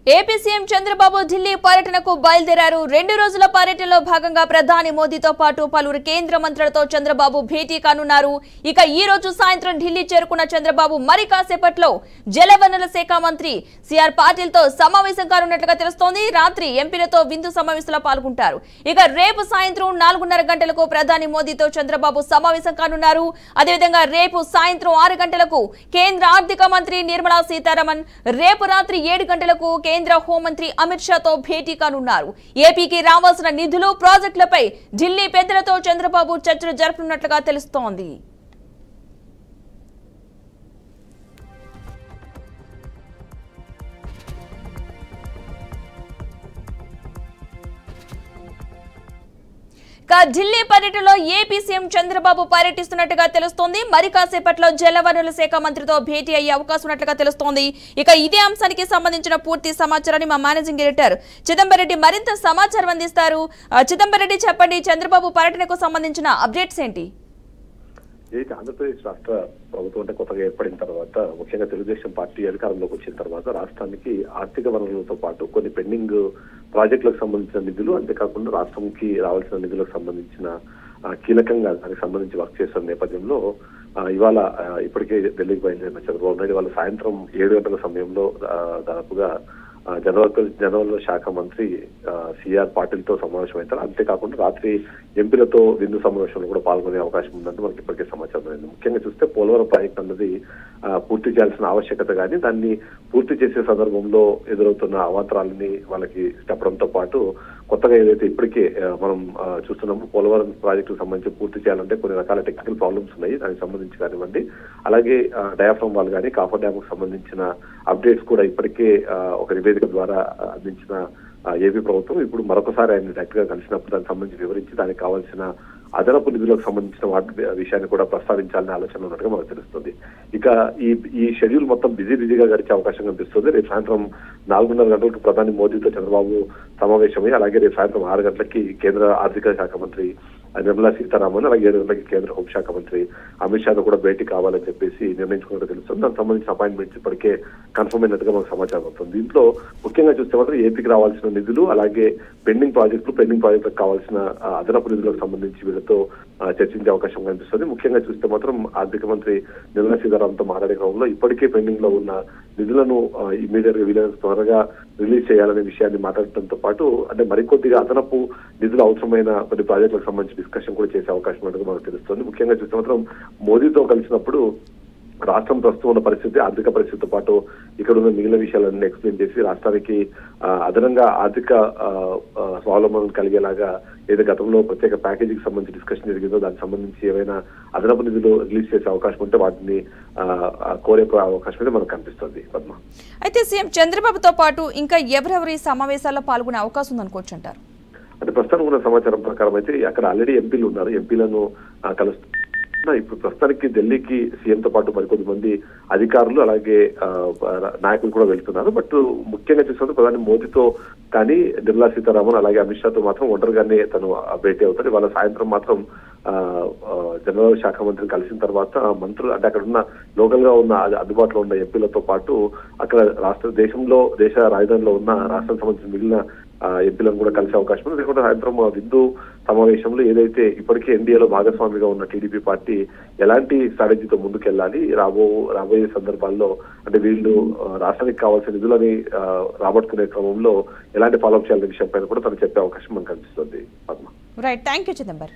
AP CM Chandrababu Delhi పర్యటనకు బయలుదేరారు. 2 రోజుల పర్యటనలో భాగంగా ప్రధాని మోదీతో పాటు పలువురు కేంద్ర మంత్రులతో చంద్రబాబు భేటీ కానున్నారు. ఇక ఈ రోజు సాయంత్రం ఢిల్లీ చేరుకున్న చంద్రబాబు మరి కాసేపట్లో జలవనరుల శాఖ మంత్రి సిఆర్ పాటిల్ తో సమావేశం కానున్నట్లుగా తెలుస్తోంది. రాత్రి ఎంపీలతో విందు సమావేశంలో పాల్గొంటారు. ఇక రేపు సాయంత్రం 4:30 గంటలకు ప్రధాని మోదీతో చంద్రబాబు సమావేశం కానున్నారు. అదేవిధంగా రేపు సాయంత్రం 6 గంటలకు కేంద్ర ఆర్థిక మంత్రి నిర్మలా సీతారామన్, రేపు రాత్రి 7 గంటలకు కేంద్ర హోంమంత్రి అమిత్ షాతో భేటీ కానున్నారు. ఏపీకి రావాల్సిన నిధులు, ప్రాజెక్టులపై ఢిల్లీ పెద్దలతో చంద్రబాబు చర్చలు జరపనున్నట్లుగా తెలుస్తోంది. ఢిల్లీ పర్యటనలో ఏపీ సీఎం చంద్రబాబు పర్యటిస్తున్నట్టుగా తెలుస్తోంది. మరి కాసేపట్లో జలవనరుల శాఖ మంత్రితో భేటీ అయ్యే అవకాశం ఉన్నట్లుగా తెలుస్తోంది. ఇక ఇదే అంశానికి సంబంధించిన పూర్తి సమాచారాన్ని మా మేనేజింగ్ ఎడిటర్ చిదంబర్ రెడ్డి మరింత సమాచారం అందిస్తారు. చిదంబర్ రెడ్డి, చెప్పండి, చంద్రబాబు పర్యటనకు సంబంధించిన అప్డేట్స్ ఏంటి? ఆంధ్రప్రదేశ్ రాష్ట్ర ప్రభుత్వం అంటే కొత్తగా ఏర్పడిన తర్వాత, ముఖ్యంగా తెలుగుదేశం పార్టీ అధికారంలోకి వచ్చిన తర్వాత రాష్ట్రానికి ఆర్థిక వనరులతో పాటు కొన్ని పెండింగ్ ప్రాజెక్టులకు సంబంధించిన నిధులు, అంతేకాకుండా రాష్ట్రంకి రావాల్సిన నిధులకు సంబంధించిన కీలకంగా దానికి సంబంధించి వర్క్ చేస్తున్న నేపథ్యంలో ఇవాళ ఇప్పటికే ఢిల్లీకి బయలుదేరిన చంద్రబాబు నాయుడు వాళ్ళ సాయంత్రం 7 గంటల సమయంలో దాదాపుగా జలవనరుల శాఖ మంత్రి సిఆర్ పాటిల్ తో సమావేశం అవుతారు. అంతేకాకుండా రాత్రి ఎంపీలతో విందు సమావేశంలో కూడా పాల్గొనే అవకాశం ఉందంటే మనకి ఇప్పటికే సమాచారం అయింది. ముఖ్యంగా చూస్తే పోలవరం ప్రాజెక్ట్ అన్నది పూర్తి చేయాల్సిన ఆవశ్యకత కానీ దాన్ని పూర్తి చేసే సందర్భంలో ఎదురవుతున్న అవాంతరాలని వాళ్ళకి చెప్పడంతో పాటు కొత్తగా ఏదైతే ఇప్పటికే మనం చూస్తున్నాము పోలవరం ప్రాజెక్టుకు సంబంధించి పూర్తి చేయాలంటే కొన్ని రకాల టెక్నికల్ ప్రాబ్లమ్స్ ఉన్నాయి. దానికి సంబంధించి కానివ్వండి, అలాగే డయాఫ్రమ్ వాల్ కానీ కాఫర్ డ్యామ్ కు సంబంధించిన అప్డేట్స్ కూడా ఇప్పటికే ఒక నివేదిక ద్వారా అందించిన ఏపీ ప్రభుత్వం ఇప్పుడు మరొకసారి ఆయన డైరెక్ట్ గా కలిసినప్పుడు దానికి సంబంధించి వివరించి దానికి కావాల్సిన అదనపు నిధులకు సంబంధించిన వాటి విషయాన్ని కూడా ప్రస్తావించాలనే ఆలోచన ఉన్నట్టుగా మనకు తెలుస్తుంది. ఇక ఈ షెడ్యూల్ మొత్తం బిజీగా గడిచే అవకాశం కనిపిస్తుంది. రేపు సాయంత్రం 4:30 గంటలకు ప్రధాని మోదీతో చంద్రబాబు సమావేశమై, అలాగే రేపు సాయంత్రం 6 గంటలకి కేంద్ర ఆర్థిక శాఖ మంత్రి నిర్మలా సీతారామన్, అలాగే 7 గంటలకి కేంద్ర హోంశాఖ మంత్రి అమిత్ షాతో కూడా భేటీ కావాలని చెప్పేసి నిర్ణయించుకున్నట్టు తెలుస్తుంది. దానికి సంబంధించిన అపాయింట్మెంట్స్ ఇప్పటికే కన్ఫర్మ్ అయినట్టుగా మనకు సమాచారం అవుతుంది. దీంట్లో ముఖ్యంగా చూస్తే మాత్రం ఏపీకి రావాల్సిన నిధులు, అలాగే పెండింగ్ ప్రాజెక్టులకు కావాల్సిన అదనపు నిధులకు సంబంధించి వీళ్ళతో చర్చించే అవకాశం కనిపిస్తుంది. ముఖ్యంగా చూస్తే మాత్రం ఆర్థిక మంత్రి నిర్మలా సీతారామన్తో మాట్లాడే క్రమంలో ఇప్పటికే పెండింగ్ లో ఉన్న నిధులను ఇమీడియట్ గా వీలైనంత త్వరగా రిలీజ్ చేయాలనే విషయాన్ని మాట్లాడటంతో పాటు అంటే మరికొద్దిగా అదనపు నిధులు అవసరమైన కొన్ని ప్రాజెక్టులకు సంబంధించి డిస్కషన్ కూడా చేసే అవకాశం ఉన్నట్టుగా మనకు తెలుస్తుంది. ముఖ్యంగా చూస్తే మాత్రం మోదీతో కలిసినప్పుడు రాష్ట్రం ప్రస్తుతం ఉన్న పరిస్థితి, ఆర్థిక పరిస్థితితో పాటు ఇక్కడ ఉన్న మిగిలిన విషయాలన్నీ ఎక్స్ప్లెయిన్ చేసి రాష్ట్రానికి అదనంగా ఆర్థిక స్వావలంబన కలిగేలాగా ఏదో గతంలో ప్రత్యేక ప్యాకేజీకి సంబంధించి డిస్కషన్ జరిగిందో దానికి సంబంధించి ఏవైనా అదనపు నిధులు రిలీజ్ చేసే అవకాశం ఉంటే వాటిని కోరే అవకాశం అయితే మనకు కనిపిస్తుంది. పద్మ, అయితే సీఎం చంద్రబాబుతో పాటు ఇంకా ఎవరెవరు ఈ సమావేశాల్లో పాల్గొనే అవకాశం ఉందనుకోవచ్చు అంటారు? అంటే ప్రస్తుతానికి ఉన్న సమాచారం ప్రకారం అయితే అక్కడ ఆల్రెడీ ఎంపీలు ఉన్నారు. ఎంపీలను కలుస్తూ ఇప్పుడు ప్రస్తుతానికి ఢిల్లీకి సీఎంతో పాటు మరికొద్ది మంది అధికారులు అలాగే నాయకులు కూడా వెళ్తున్నారు. బట్ ముఖ్యంగా చూసుకుంటే ప్రధాని మోదీతో కానీ నిర్మలా సీతారామన్ అలాగే అమిత్ షాతో మాత్రం ఒంటరిగానే తను భేటీ అవుతారు. వాళ్ళ సాయంత్రం మాత్రం జలవనరుల శాఖ మంత్రిని కలిసిన తర్వాత మంత్రులు అంటే అక్కడ ఉన్న లోకల్ గా ఉన్న అందుబాటులో ఉన్న ఎంపీలతో పాటు అక్కడ దేశ రాజధానిలో ఉన్న రాష్ట్రానికి సంబంధించిన మిగిలిన ఎంపీలను కూడా కలిసే అవకాశం ఉంది. లేకుంటే సాయంత్రం విందు సమావేశంలో ఏదైతే ఇప్పటికే ఎన్డీఏలో భాగస్వామిగా ఉన్న టీడీపీ పార్టీ ఎలాంటి స్ట్రాటజీతో ముందుకెళ్లాలి, రాబోయే సందర్భాల్లో అంటే వీళ్ళు రాష్ట్రానికి కావాల్సిన నిధులని రాబట్టుకునే క్రమంలో ఎలాంటి ఫాలోఅప్ చేయాలనే విషయం పైన కూడా తను చెప్పే అవకాశం మనకు కనిపిస్తుంది. Padma, right, thank you Chidambar.